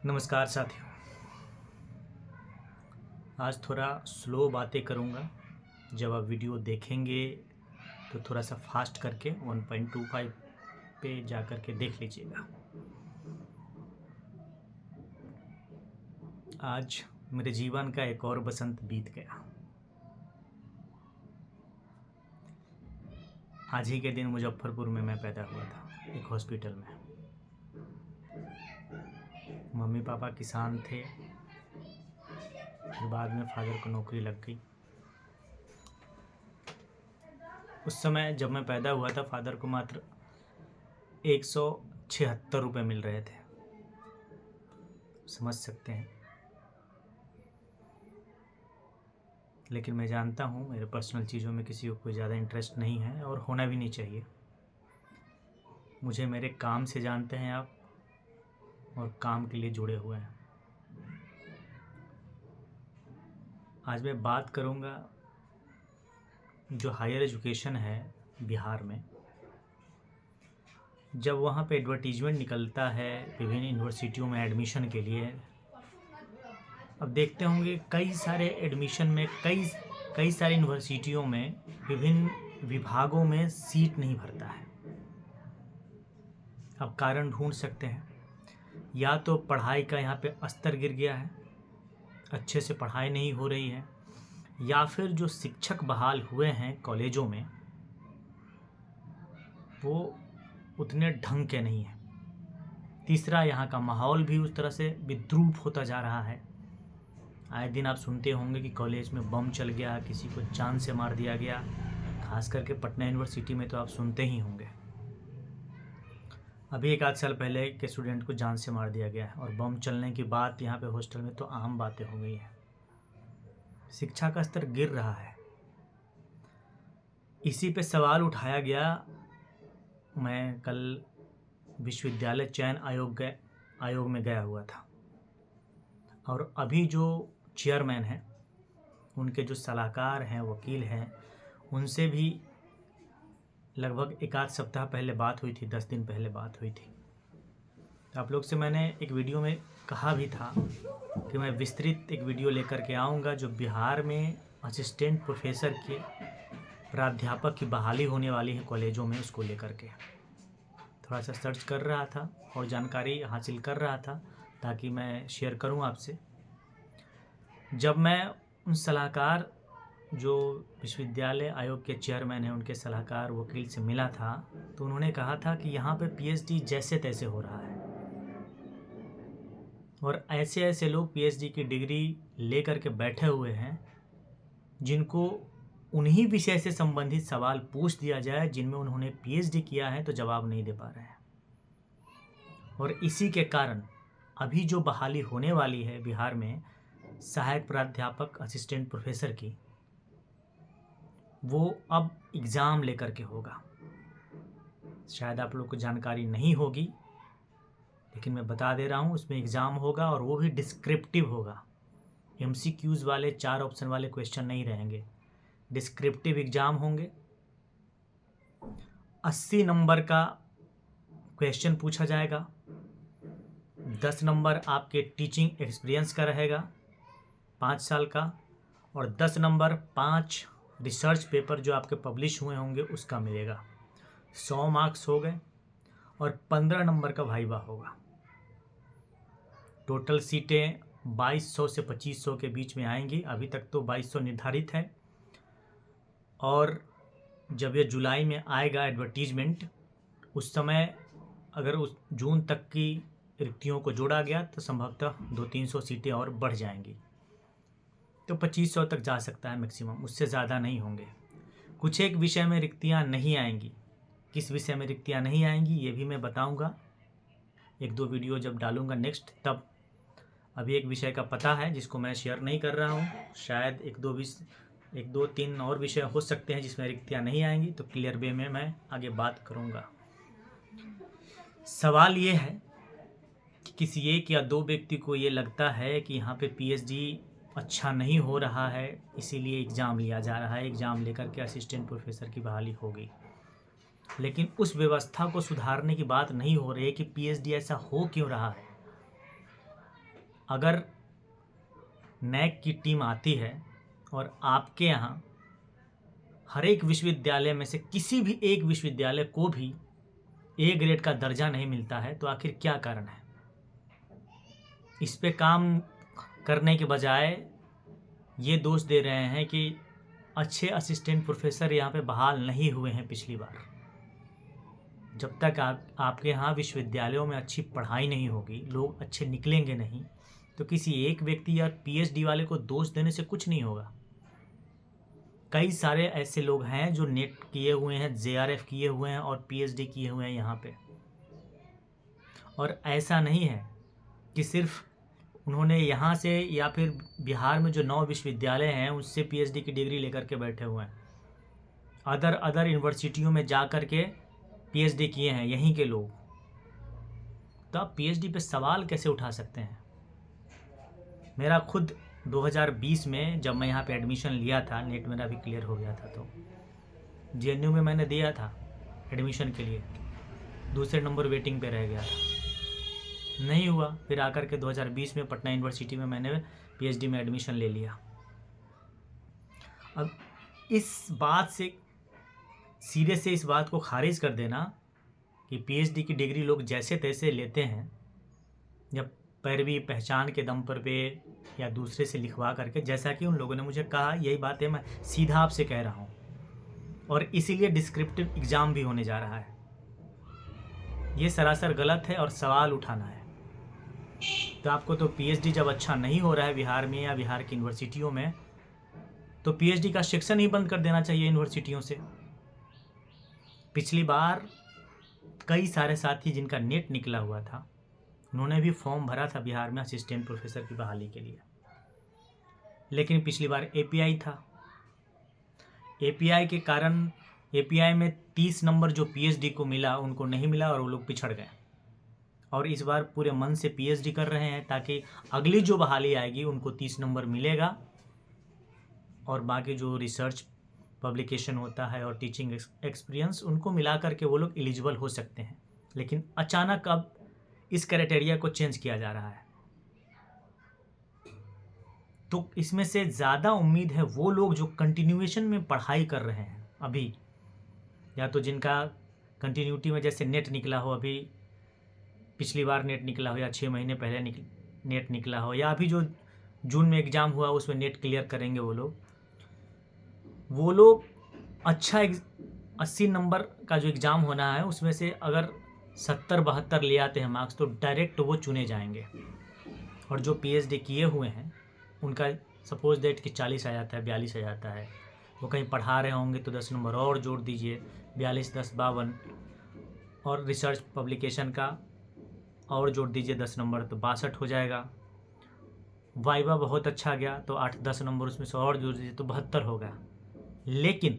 नमस्कार साथियों। आज थोड़ा स्लो बातें करूँगा। जब आप वीडियो देखेंगे तो थोड़ा सा फास्ट करके 1.25 पे जा कर के देख लीजिएगा। आज मेरे जीवन का एक और बसंत बीत गया। आज ही के दिन मुजफ्फरपुर में मैं पैदा हुआ था, एक हॉस्पिटल में। मम्मी पापा किसान थे, फिर बाद में फादर को नौकरी लग गई। उस समय जब मैं पैदा हुआ था, फादर को मात्र 176 रुपये मिल रहे थे। समझ सकते हैं। लेकिन मैं जानता हूँ मेरे पर्सनल चीज़ों में किसी को कोई ज़्यादा इंटरेस्ट नहीं है और होना भी नहीं चाहिए। मुझे मेरे काम से जानते हैं आप, और काम के लिए जुड़े हुए हैं। आज मैं बात करूँगा जो हायर एजुकेशन है बिहार में। जब वहाँ पे एडवर्टीजमेंट निकलता है विभिन्न यूनिवर्सिटियों में एडमिशन के लिए, अब देखते होंगे कई सारे एडमिशन में कई सारी यूनिवर्सिटियों में विभिन्न विभागों में सीट नहीं भरता है। अब कारण ढूंढ सकते हैं, या तो पढ़ाई का यहाँ पे स्तर गिर गया है, अच्छे से पढ़ाई नहीं हो रही है, या फिर जो शिक्षक बहाल हुए हैं कॉलेजों में वो उतने ढंग के नहीं हैं। तीसरा, यहाँ का माहौल भी उस तरह से विद्रूप होता जा रहा है। आए दिन आप सुनते होंगे कि कॉलेज में बम चल गया, किसी को जान से मार दिया गया। खास करके पटना यूनिवर्सिटी में तो आप सुनते ही होंगे। अभी एक आध साल पहले के स्टूडेंट को जान से मार दिया गया है, और बम चलने की बात यहाँ पे हॉस्टल में तो आम बातें हो गई हैं। शिक्षा का स्तर गिर रहा है। इसी पे सवाल उठाया गया। मैं कल विश्वविद्यालय चयन आयोग में गया हुआ था, और अभी जो चेयरमैन हैं, उनके जो सलाहकार हैं, वकील हैं, उनसे भी लगभग एक आध सप्ताह पहले बात हुई थी, 10 दिन पहले बात हुई थी। आप लोग से मैंने एक वीडियो में कहा भी था कि मैं विस्तृत एक वीडियो लेकर के आऊँगा जो बिहार में असिस्टेंट प्रोफेसर के प्राध्यापक की बहाली होने वाली है कॉलेजों में, उसको लेकर के थोड़ा सा सर्च कर रहा था और जानकारी हासिल कर रहा था ताकि मैं शेयर करूं आपसे। जब मैं उन सलाहकार जो विश्वविद्यालय आयोग के चेयरमैन हैं, उनके सलाहकार वकील से मिला था, तो उन्होंने कहा था कि यहाँ पे पीएचडी जैसे तैसे हो रहा है, और ऐसे ऐसे लोग पीएचडी की डिग्री लेकर के बैठे हुए हैं जिनको उन्हीं विषय से संबंधित सवाल पूछ दिया जाए जिनमें उन्होंने पीएचडी किया है तो जवाब नहीं दे पा रहे हैं। और इसी के कारण अभी जो बहाली होने वाली है बिहार में सहायक प्राध्यापक असिस्टेंट प्रोफेसर की, वो अब एग्ज़ाम लेकर के होगा। शायद आप लोग को जानकारी नहीं होगी, लेकिन मैं बता दे रहा हूँ, उसमें एग्ज़ाम होगा और वो भी डिस्क्रिप्टिव होगा। एमसीक्यूज़ वाले 4 ऑप्शन वाले क्वेश्चन नहीं रहेंगे, डिस्क्रिप्टिव एग्ज़ाम होंगे। 80 नंबर का क्वेश्चन पूछा जाएगा। 10 नंबर आपके टीचिंग एक्सपीरियंस का रहेगा 5 साल का, और 10 नंबर 5 रिसर्च पेपर जो आपके पब्लिश हुए होंगे उसका मिलेगा। 100 मार्क्स हो गए, और 15 नंबर का वाइवा होगा। टोटल सीटें 2200 से 2500 के बीच में आएंगी। अभी तक तो 2200 निर्धारित है, और जब ये जुलाई में आएगा एडवर्टीजमेंट, उस समय अगर उस जून तक की रिक्तियों को जोड़ा गया तो संभवतः 200-300 सीटें और बढ़ जाएंगी, तो 2500 तक जा सकता है मैक्सिमम, उससे ज़्यादा नहीं होंगे। कुछ एक विषय में रिक्तियाँ नहीं आएंगी। किस विषय में रिक्तियाँ नहीं आएंगी ये भी मैं बताऊंगा, 1-2 वीडियो जब डालूंगा नेक्स्ट तब। अभी एक विषय का पता है जिसको मैं शेयर नहीं कर रहा हूँ। शायद 1-2-3 और विषय हो सकते हैं जिसमें रिक्तियाँ नहीं आएंगी, तो क्लियर वे में मैं आगे बात करूँगा। सवाल ये है कि किसी एक या 2 व्यक्ति को ये लगता है कि यहाँ पे पीएचडी अच्छा नहीं हो रहा है, इसीलिए एग्ज़ाम लिया जा रहा है। एग्ज़ाम लेकर के असिस्टेंट प्रोफेसर की बहाली होगी, लेकिन उस व्यवस्था को सुधारने की बात नहीं हो रही है कि पीएचडी ऐसा हो क्यों रहा है। अगर नैक की टीम आती है और आपके यहाँ हर एक विश्वविद्यालय में से किसी भी एक विश्वविद्यालय को भी ए ग्रेड का दर्जा नहीं मिलता है, तो आखिर क्या कारण है? इस पे काम करने के बजाय ये दोष दे रहे हैं कि अच्छे असिस्टेंट प्रोफेसर यहाँ पे बहाल नहीं हुए हैं पिछली बार। जब तक आपके यहाँ विश्वविद्यालयों में अच्छी पढ़ाई नहीं होगी, लोग अच्छे निकलेंगे नहीं, तो किसी एक व्यक्ति या पीएचडी वाले को दोष देने से कुछ नहीं होगा। कई सारे ऐसे लोग हैं जो नेट किए हुए हैं, जेआरएफ किए हुए हैं और पीएचडी किए हुए हैं यहाँ पे। और ऐसा नहीं है कि सिर्फ उन्होंने यहाँ से या फिर बिहार में जो 9 विश्वविद्यालय हैं उससे पीएचडी की डिग्री लेकर के बैठे हुए हैं। अदर यूनिवर्सिटियों में जा कर के पीएचडी किए हैं यहीं के लोग। तो आप पीएचडी पे सवाल कैसे उठा सकते हैं? मेरा खुद 2020 में जब मैं यहाँ पे एडमिशन लिया था, नेट मेरा भी क्लियर हो गया था, तो जेएनयू में मैंने दिया था एडमिशन के लिए, दूसरे नंबर वेटिंग पे रह गया था, नहीं हुआ। फिर आकर के 2020 में पटना यूनिवर्सिटी में मैंने पीएचडी में एडमिशन ले लिया। अब इस बात से सीधे से इस बात को खारिज कर देना कि पीएचडी की डिग्री लोग जैसे तैसे लेते हैं, जब पैरवी पहचान के दम पर पे या दूसरे से लिखवा करके, जैसा कि उन लोगों ने मुझे कहा, यही बातें मैं सीधा आपसे कह रहा हूँ। और इसीलिए डिस्क्रिप्टिव एग्ज़ाम भी होने जा रहा है। ये सरासर गलत है और सवाल उठाना है। तो आपको तो पीएचडी जब अच्छा नहीं हो रहा है बिहार में या बिहार की यूनिवर्सिटियों में, तो पीएचडी का सेक्शन ही बंद कर देना चाहिए यूनिवर्सिटियों से। पिछली बार कई सारे साथी जिनका नेट निकला हुआ था, उन्होंने भी फॉर्म भरा था बिहार में असिस्टेंट प्रोफेसर की बहाली के लिए, लेकिन पिछली बार एपीआई था। एपीआई के कारण एपीआई में 30 नंबर जो पीएचडी को मिला उनको नहीं मिला और वो लोग पिछड़ गए। और इस बार पूरे मन से पीएचडी कर रहे हैं ताकि अगली जो बहाली आएगी उनको 30 नंबर मिलेगा और बाकी जो रिसर्च पब्लिकेशन होता है और टीचिंग एक्सपीरियंस उनको मिला करके वो लोग एलिजिबल हो सकते हैं। लेकिन अचानक अब इस क्राइटेरिया को चेंज किया जा रहा है, तो इसमें से ज़्यादा उम्मीद है वो लोग जो कंटिन्यूएशन में पढ़ाई कर रहे हैं अभी, या तो जिनका कंटिन्यूटी में जैसे नेट निकला हो, अभी पिछली बार नेट निकला हो, या 6 महीने पहले नेट निकला हो, या अभी जो जून में एग्ज़ाम हुआ उसमें नेट क्लियर करेंगे वो लोग अच्छा 80 नंबर का जो एग्ज़ाम होना है उसमें से अगर 70-72 ले आते हैं मार्क्स, तो डायरेक्ट वो चुने जाएंगे। और जो पीएचडी किए हुए हैं उनका सपोज दैट कि 40 आ जाता है, 42 आ जाता है, वो कहीं पढ़ा रहे होंगे तो 10 नंबर और जोड़ दीजिए, 42 10 52, और रिसर्च पब्लिकेशन का और जोड़ दीजिए 10 नंबर तो 62 हो जाएगा। वाइवा बहुत अच्छा गया तो 8-10 नंबर उसमें से और जोड़ दीजिए तो 72 होगा। लेकिन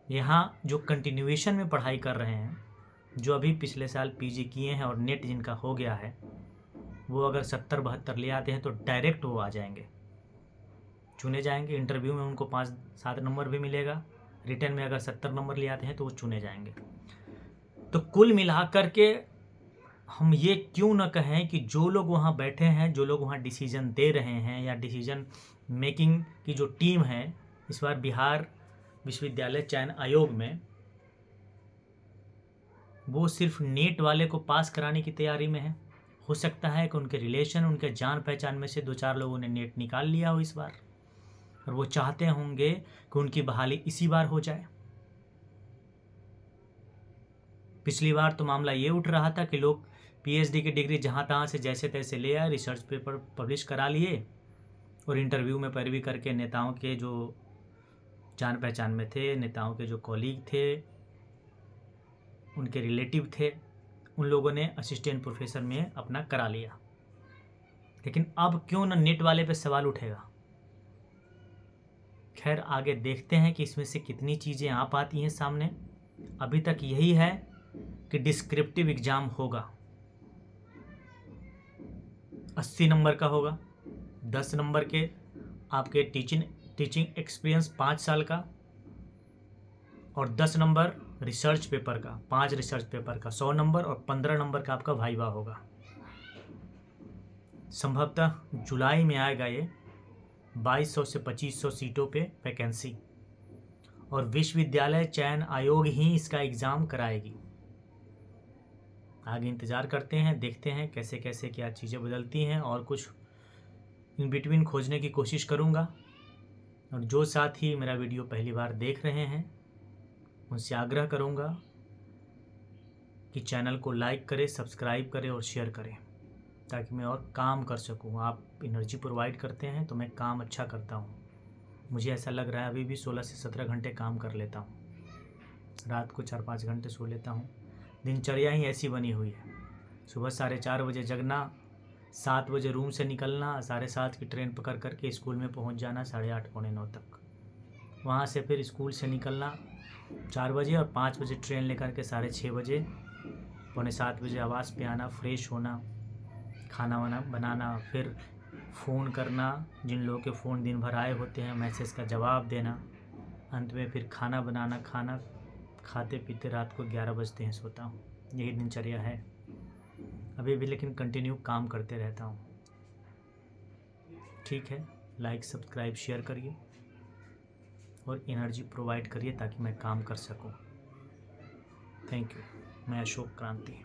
यहाँ जो कंटिन्यूएशन में पढ़ाई कर रहे हैं, जो अभी पिछले साल पीजी किए हैं और नेट जिनका हो गया है, वो अगर 70-72 ले आते हैं तो डायरेक्ट वो आ जाएंगे, चुने जाएंगे। इंटरव्यू में उनको 5-7 नंबर भी मिलेगा, रिटर्न में अगर 70 नंबर ले आते हैं तो वो चुने जाएंगे। तो कुल मिलाकर के हम ये क्यों न कहें कि जो लोग वहाँ बैठे हैं, जो लोग वहाँ डिसीजन दे रहे हैं या डिसीजन मेकिंग की जो टीम है इस बार बिहार विश्वविद्यालय चयन आयोग में, वो सिर्फ नेट वाले को पास कराने की तैयारी में है। हो सकता है कि उनके रिलेशन, उनके जान पहचान में से 2-4 लोगों ने नेट निकाल लिया हो इस बार, और वो चाहते होंगे कि उनकी बहाली इसी बार हो जाए। पिछली बार तो मामला ये उठ रहा था कि लोग पीएचडी की डिग्री जहाँ तहाँ से जैसे तैसे ले आए, रिसर्च पेपर पब्लिश करा लिए और इंटरव्यू में पैरवी करके नेताओं के जो जान पहचान में थे, नेताओं के जो कॉलीग थे, उनके रिलेटिव थे, उन लोगों ने असिस्टेंट प्रोफेसर में अपना करा लिया। लेकिन अब क्यों न नेट वाले पे सवाल उठेगा। खैर आगे देखते हैं कि इसमें से कितनी चीज़ें आ पाती हैं सामने। अभी तक यही है कि डिस्क्रिप्टिव एग्ज़ाम होगा, 80 नंबर का होगा, 10 नंबर के आपके टीचिंग एक्सपीरियंस 5 साल का, और 10 नंबर रिसर्च पेपर का, 5 रिसर्च पेपर का 100 नंबर, और 15 नंबर का आपका वाइवा होगा। संभवतः जुलाई में आएगा ये 2200 से 2500 सीटों पे वैकेंसी, और विश्वविद्यालय चयन आयोग ही इसका एग्ज़ाम कराएगी। आगे इंतज़ार करते हैं, देखते हैं कैसे कैसे क्या चीज़ें बदलती हैं, और कुछ इन बिटवीन खोजने की कोशिश करूँगा। और जो साथी मेरा वीडियो पहली बार देख रहे हैं उनसे आग्रह करूँगा कि चैनल को लाइक करें, सब्सक्राइब करें और शेयर करें, ताकि मैं और काम कर सकूँ। आप एनर्जी प्रोवाइड करते हैं तो मैं काम अच्छा करता हूँ। मुझे ऐसा लग रहा है अभी भी 16 से 17 घंटे काम कर लेता हूँ, रात को 4-5 घंटे सो लेता हूँ। दिनचर्या ही ऐसी बनी हुई है। सुबह 4:30 बजे जगना, 7 बजे रूम से निकलना, 7:30 की ट्रेन पकड़ करके स्कूल में पहुँच जाना 8:30 पौने 9 तक। वहाँ से फिर स्कूल से निकलना 4 बजे, और 5 बजे ट्रेन लेकर के 6:30 बजे पौने 7 बजे आवास पे आना, फ्रेश होना, खाना वाना बनाना, फिर फ़ोन करना, जिन लोगों के फ़ोन दिन भर आए होते हैं मैसेज का जवाब देना, अंत में फिर खाना बनाना, खाना खाते पीते रात को 11 बजते हैं सोता हूँ। यही दिनचर्या है अभी भी, लेकिन कंटिन्यू काम करते रहता हूँ। ठीक है, लाइक सब्सक्राइब शेयर करिए और एनर्जी प्रोवाइड करिए ताकि मैं काम कर सकूँ। Thank you. मैं अशोक क्रांति।